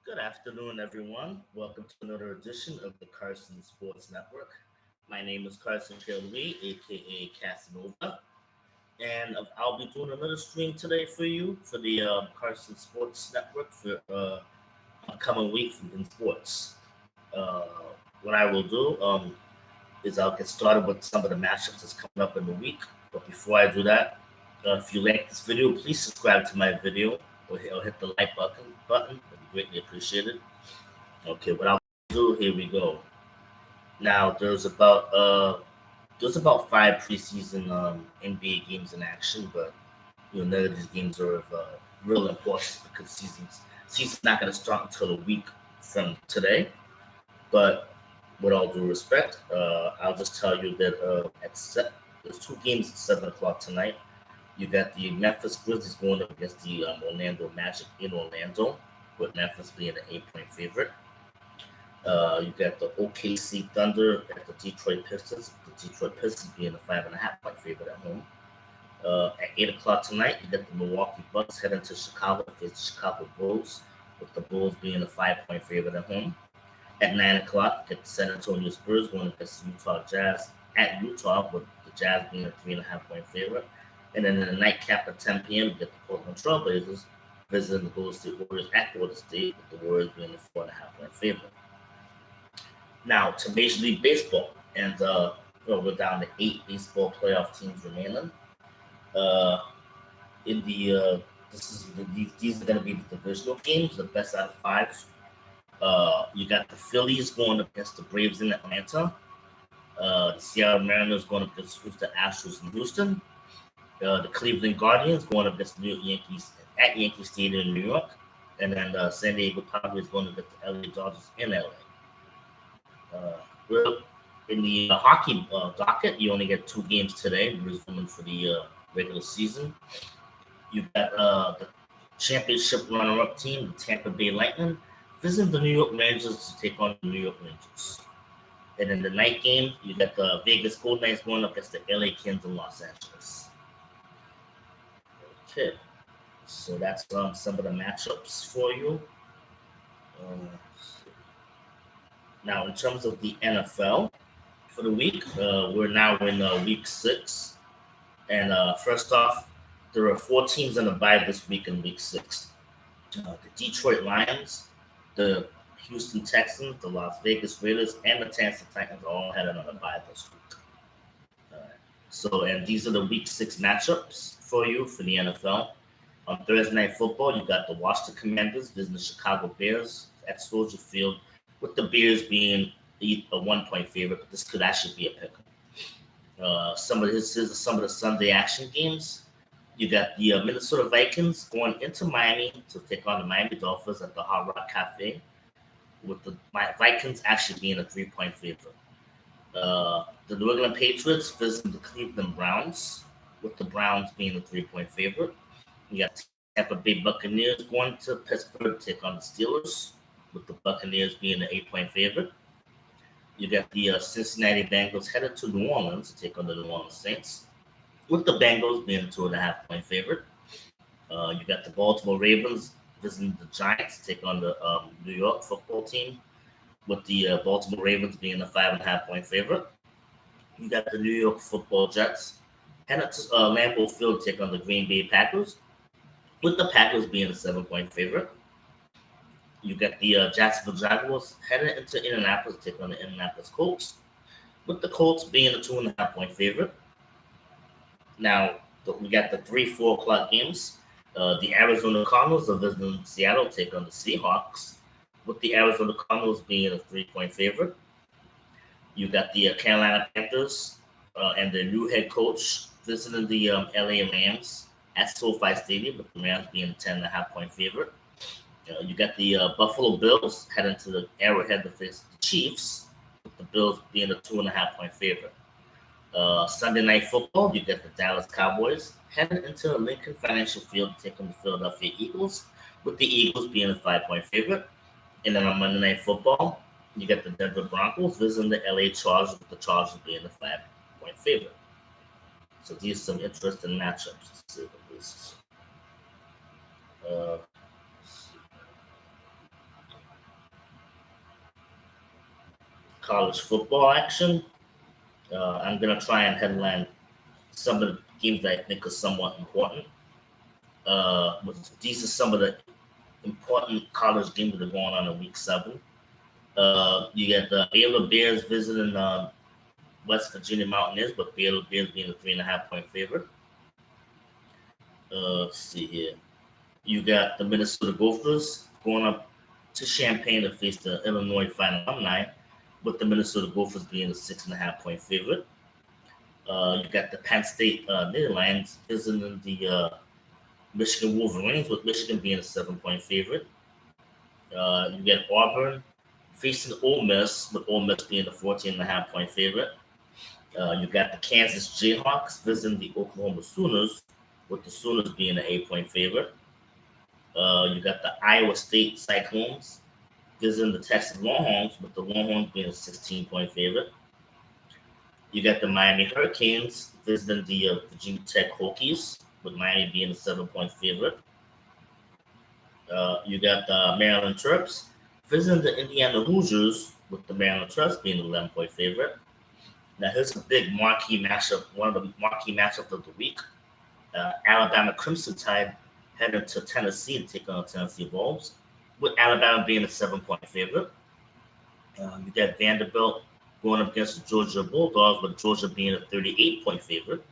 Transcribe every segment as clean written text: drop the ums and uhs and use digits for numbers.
Good afternoon, everyone. Welcome to another edition of the Carson Sports Network. My name is Carson Lee, aka Casanova, and I'll be doing another stream today for you for the Carson Sports Network for upcoming week in sports. Uh, what I will do is I'll get started with some of the matchups that's coming up in the week. But before I do that, if you like this video, please subscribe to my video or hit the like button. It'd be greatly appreciated. Okay, what I'll do, here we go. Now there's about five preseason NBA games in action, but none of these games are of real importance because season's not going to start until a week from today. But with all due respect, I'll just tell you that there's two games at 7 o'clock tonight. You got the Memphis Grizzlies going up against the Orlando Magic in Orlando, with Memphis being an 8-point favorite. You got the OKC Thunder at the Detroit Pistons. The Detroit Pistons being a 5.5-point favorite at home. At 8 o'clock tonight, you got the Milwaukee Bucks heading to Chicago to face the Chicago Bulls, with the Bulls being a 5-point favorite at home. At 9 o'clock, you got the San Antonio Spurs going against the Utah Jazz at Utah, with the Jazz being a 3.5-point favorite. And then in the nightcap at 10 p.m., you get the Portland Trailblazers visiting the Golden State Warriors at Golden State, with the Warriors being a 4.5-point favorite. Now to Major League Baseball, and we're down to 8 baseball playoff teams remaining. Uh, in the these are going to be the divisional games, the best out of 5. You got the Phillies going against the Braves in Atlanta. The Seattle Mariners going up against the Astros in Houston. The Cleveland Guardians going up against the New York Yankees at Yankee Stadium in New York. And then San Diego Padres going against the LA Dodgers in LA. Well, in the hockey docket, you only get 2 games today, resuming for the regular season. You got the championship runner-up team, the Tampa Bay Lightning, visiting the New York Rangers to take on the New York Rangers. And in the night game, you got the Vegas Golden Knights going up against the LA Kings in Los Angeles. Okay, so that's some of the matchups for you. Now, in terms of the NFL for the week, we're now in week 6. And first off, there are 4 teams in the bye this week in week 6. The Detroit Lions, the Houston Texans, the Las Vegas Raiders, and the Tennessee Titans all had another bye this week. And these are the week 6 matchups for you for the NFL. On Thursday Night Football, you got the Washington Commanders visiting the Chicago Bears at Soldier Field, with the Bears being a 1-point favorite, but this could actually be a pick. Some of the Sunday action games. You got the Minnesota Vikings going into Miami to take on the Miami Dolphins at the Hard Rock Cafe, with the Vikings actually being a 3-point favorite. The New England Patriots visiting the Cleveland Browns, with the Browns being a 3-point favorite. You got Tampa Bay Buccaneers going to Pittsburgh to take on the Steelers, with the Buccaneers being an 8-point favorite. You got the Cincinnati Bengals headed to New Orleans to take on the New Orleans Saints, with the Bengals being a 2.5-point favorite. You got the Baltimore Ravens visiting the Giants to take on the New York football team, with the Baltimore Ravens being a 5.5-point favorite. You got the New York Football Jets headed to Lambeau Field to take on the Green Bay Packers, with the Packers being a 7-point favorite. You got the Jacksonville Jaguars headed into Indianapolis to take on the Indianapolis Colts, with the Colts being a 2.5-point favorite. Now, we got the 3-4 o'clock games. The Arizona Cardinals are visiting Seattle to take on the Seahawks, with the Arizona Cardinals being a 3-point favorite. You got the Carolina Panthers and their new head coach visiting the LA Rams at SoFi Stadium, with the Rams being a 10.5-point favorite. You got the Buffalo Bills heading to the Arrowhead to face the Chiefs, with the Bills being a 2.5-point favorite. Sunday Night Football, you got the Dallas Cowboys heading into Lincoln Financial Field to take on the Philadelphia Eagles, with the Eagles being a 5-point favorite. And then on Monday Night Football, you got the Denver Broncos visiting the LA Chargers, with the Chargers being a 5-point favorite. So these are some interesting matchups, to say the least. Uh, College football action. I'm gonna try and headline some of the games that I think are somewhat important. These are some of the important college games that are going on in Week 7. You get the Baylor Bears visiting West Virginia Mountaineers, but Baylor Bears being a 3.5 point favorite. Let's see here. You got the Minnesota Gophers going up to Champaign to face the Illinois Final Alumni, with the Minnesota Gophers being a 6.5 point favorite. You got the Penn State Netherlands visiting the Michigan Wolverines, with Michigan being a 7 point favorite. You get Auburn facing Ole Miss, with Ole Miss being a 14.5 point favorite. You got the Kansas Jayhawks visiting the Oklahoma Sooners, with the Sooners being an 8 point favorite. You got the Iowa State Cyclones visiting the Texas Longhorns, with the Longhorns being a 16 point favorite. You got the Miami Hurricanes visiting the Virginia Tech Hokies, with Miami being a 7 point favorite. You got the Maryland Terps visiting the Indiana Hoosiers, with the Maryland Terps being an 11 point favorite. Now, here's a big marquee matchup, one of the marquee matchups of the week. Alabama Crimson Tide heading to Tennessee to take on Tennessee Vols, with Alabama being a 7 point favorite. You got Vanderbilt going up against the Georgia Bulldogs, with Georgia being a 38 point favorite.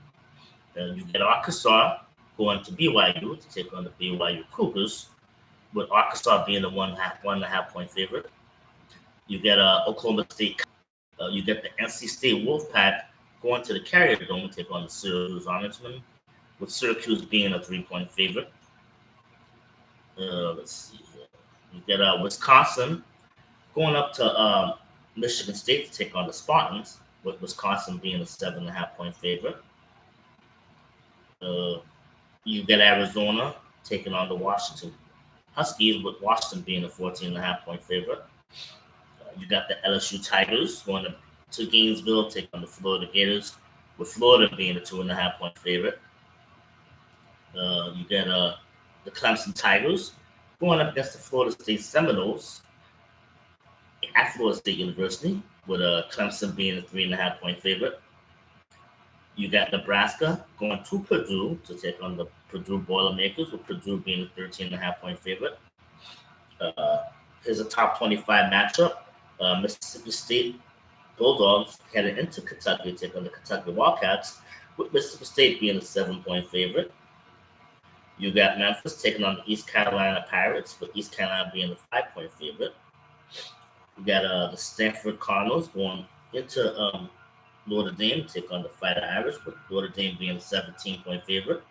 You get Arkansas going to BYU to take on the BYU Cougars, with Arkansas being a 1.5 point favorite. You get Oklahoma State. You get the NC State Wolfpack going to the Carrier Dome to take on the Syracuse Orangemen, with Syracuse being a 3 point favorite. Let's see here. You get Wisconsin going up to Michigan State to take on the Spartans, with Wisconsin being a 7.5 point favorite. You get Arizona taking on the Washington Huskies, with Washington being a 14.5 point favorite. You got the LSU Tigers going to Gainesville, take on the Florida Gators, with Florida being a 2.5 point favorite. You get the Clemson Tigers going up against the Florida State Seminoles at Florida State University, with Clemson being a 3.5 point favorite. You got Nebraska going to Purdue to take on the Purdue Boilermakers, with Purdue being a 13.5 point favorite. Here's a top 25 matchup. Mississippi State Bulldogs headed into Kentucky to take on the Kentucky Wildcats, with Mississippi State being a 7 point favorite. You got Memphis taking on the East Carolina Pirates, with East Carolina being a 5 point favorite. You got the Stanford Cardinals going into Notre Dame to take on the Fighting Irish, with Notre Dame being a 17 point favorite.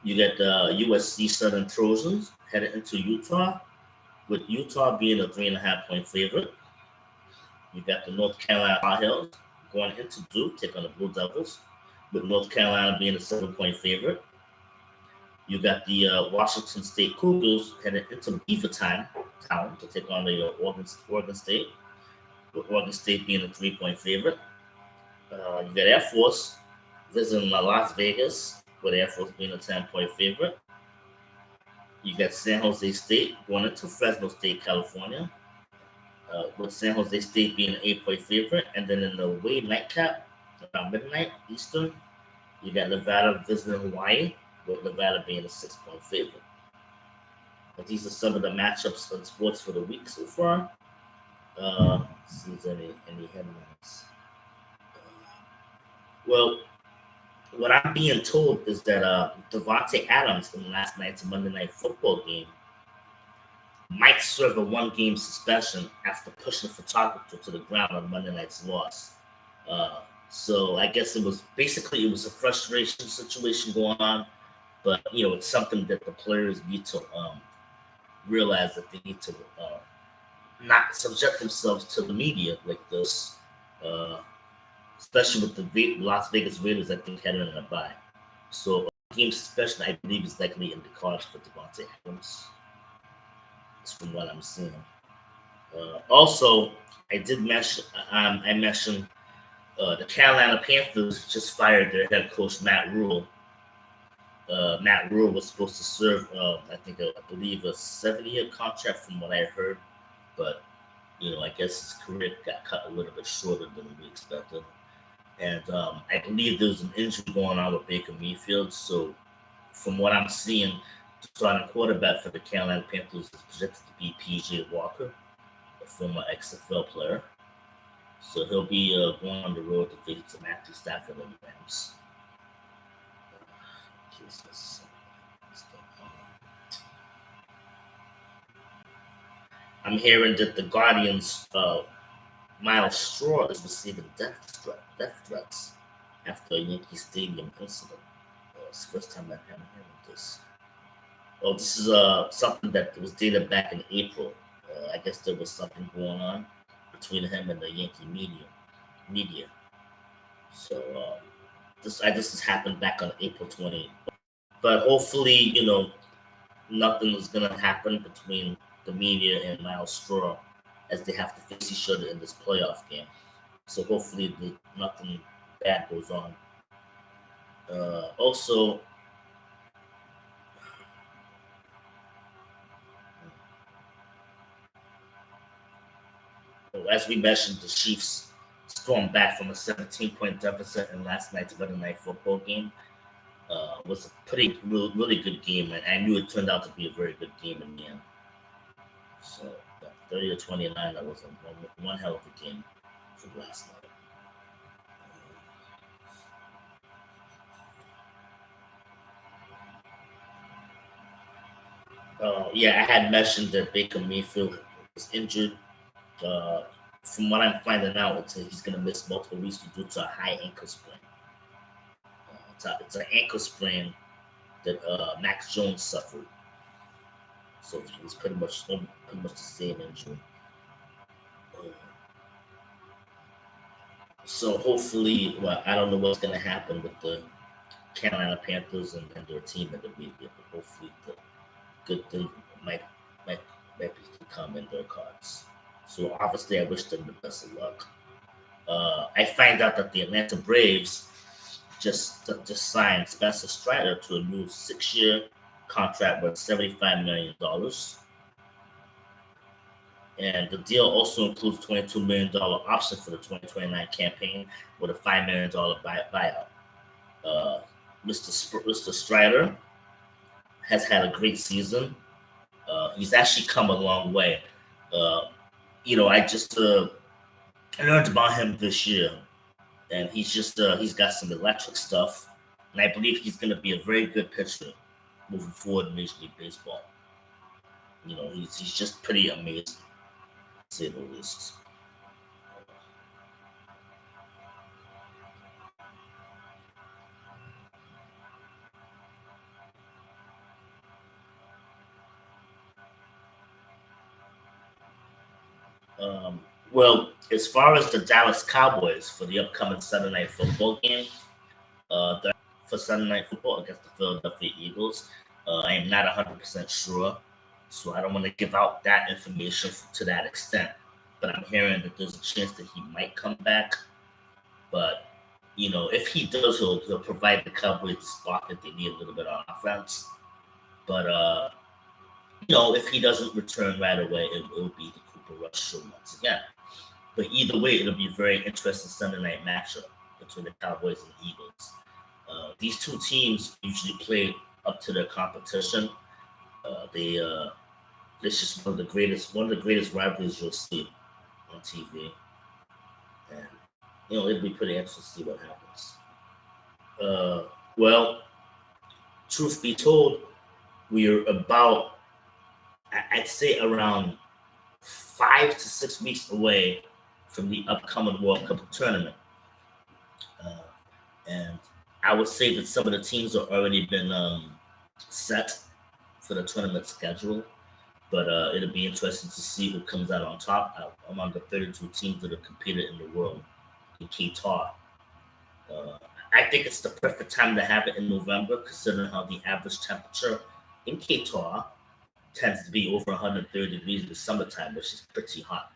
You got the USC Southern Trojans headed into Utah, with Utah being a 3.5 point favorite. You got the North Carolina Tar Heels going into Duke, take on the Blue Devils, with North Carolina being a 7 point favorite. You got the Washington State Cougars headed into Beavertown Town to take on the Oregon State, with Oregon State being a 3 point favorite. You got Air Force visiting Las Vegas, with Air Force being a 10 point favorite. You got San Jose State going into Fresno State, California, with San Jose State being an 8 point favorite. And then in the away nightcap, around midnight Eastern, you got Nevada visiting Hawaii, with Nevada being a 6 point favorite. But these are some of the matchups in sports for the week so far. Let's see if there's any headlines. Well, what I'm being told is that Devontae Adams in last night's Monday Night Football game might serve a 1 game suspension after pushing the photographer to the ground on Monday night's loss. So I guess it was a frustration situation going on, but it's something that the players need to realize that they need to not subject themselves to the media like this. Especially with the Las Vegas Raiders, I think, heading in a bye. So, game suspension, I believe, is likely in the cards for Devontae Adams. That's from what I'm seeing. Also, I mentioned the Carolina Panthers just fired their head coach, Matt Rule. Matt Rule was supposed to serve, I believe, a 7-year contract from what I heard, but I guess his career got cut a little bit shorter than we expected. And I believe there's an injury going on with Baker Mayfield. So, from what I'm seeing, the starting quarterback for the Carolina Panthers is projected to be PJ Walker, a former XFL player. So he'll be going on the road to face Matthew Stafford and the Rams. I'm hearing that the Guardians, Miles Straw, is receiving death threats after a Yankee Stadium incident. It's the first time I'm hearing this. Well, this is something that was dated back in April. I guess there was something going on between him and the Yankee media. So this has happened back on April 20th. But hopefully, nothing is gonna happen between the media and Miles Straw as they have to face each other in this playoff game. So hopefully, nothing bad goes on. Also, as we mentioned, the Chiefs stormed back from a 17-point deficit in last night's Monday Night Football game. Was a really good game, and I knew it turned out to be a very good game in the end. So, 30-29, that was one hell of a game from last night. Yeah, I had mentioned that Baker Mayfield was injured. Uh, from what I'm finding out, he's going to miss multiple weeks due to a high ankle sprain. It's an ankle sprain that Max Jones suffered. So it's pretty much the same injury. So hopefully, well, I don't know what's going to happen with the Carolina Panthers and their team in the media, but hopefully the good thing might might might come in their cards. So obviously, I wish them the best of luck. I find out that the Atlanta Braves just signed Spencer Strider to a new 6-year contract worth $75 million. And the deal also includes $22 million option for the 2029 campaign with a $5 million buyout. Uh, Mr. Strider has had a great season. He's actually come a long way. Uh, I just learned about him this year, and he's got some electric stuff, and I believe he's going to be a very good pitcher moving forward in Major League Baseball. He's just pretty amazing, to say the least. Well, as far as the Dallas Cowboys for the upcoming Sunday Night Football game, for Sunday Night Football against the Philadelphia Eagles, I am not 100% sure, so I don't want to give out that information to that extent. But I'm hearing that there's a chance that he might come back. But if he does, he'll provide the Cowboys the spark that they need a little bit on offense. But if he doesn't return right away, it'll be the Cooper Rush show once again. But either way, it'll be a very interesting Sunday night matchup between the Cowboys and the Eagles. These two teams usually play up to their competition. It's just one of the greatest rivalries you'll see on TV, and it'll be pretty interesting to see what happens. Well, truth be told, we're about, I'd say, around 5 to 6 weeks away from the upcoming World Cup tournament. And I would say that some of the teams have already been set for the tournament schedule, but it'll be interesting to see who comes out on top among the 32 teams that have competed in the world in Qatar. Uh, I think it's the perfect time to have it in November, considering how the average temperature in Qatar tends to be over 130 degrees in the summertime, which is pretty hot.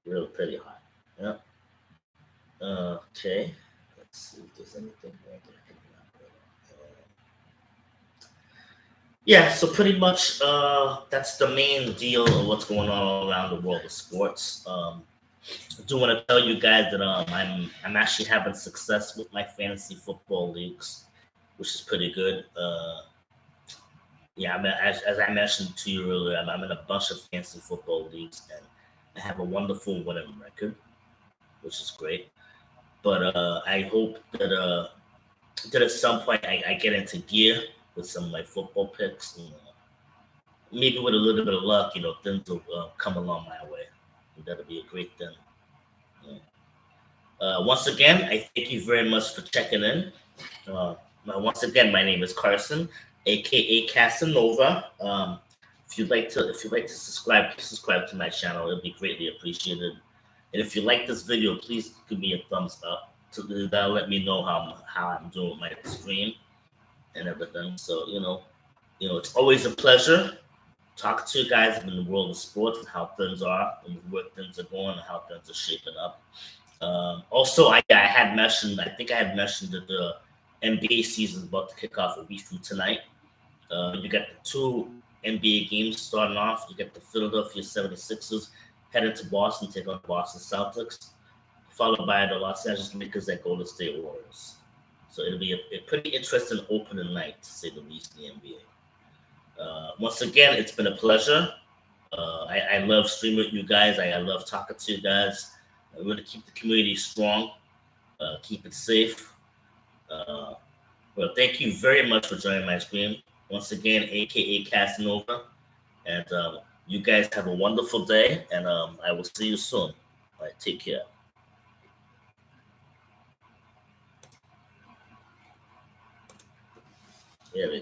Really pretty hot. Yeah. Okay. Let's see if there's anything more that I can elaborate Yeah, so pretty much that's the main deal of what's going on all around the world of sports. I do want to tell you guys that I'm actually having success with my fantasy football leagues, which is pretty good. Yeah, as I mentioned to you earlier, I'm in a bunch of fantasy football leagues, and I have a wonderful winning record, which is great. But I hope that at some point I get into gear with some of my football picks. And, maybe with a little bit of luck, things will come along my way. And that'll be a great thing. Yeah. Once again, I thank you very much for checking in. Uh, Once again, my name is Carson, aka Casanova. If you'd like to subscribe, please subscribe to my channel. It'll be greatly appreciated. And if you like this video, please give me a thumbs up. That'll let me know how I'm doing with my stream and everything. So it's always a pleasure talking to you guys in the world of sports and how things are and where things are going and how things are shaping up. Also, I had mentioned, I think I had mentioned that the NBA season is about to kick off a week from tonight. You got the two NBA games starting off. You got the Philadelphia 76ers headed to Boston, take on Boston Celtics, followed by the Los Angeles Lakers at Golden State Warriors. So it'll be a pretty interesting opening night, to say the least, in the NBA. Once again, it's been a pleasure. I love streaming with you guys. I love talking to you guys. I want to keep the community strong, keep it safe. Uh, well, thank you very much for joining my stream. Once again, aka Casanova. And you guys have a wonderful day, and I will see you soon. All right, take care. There we go.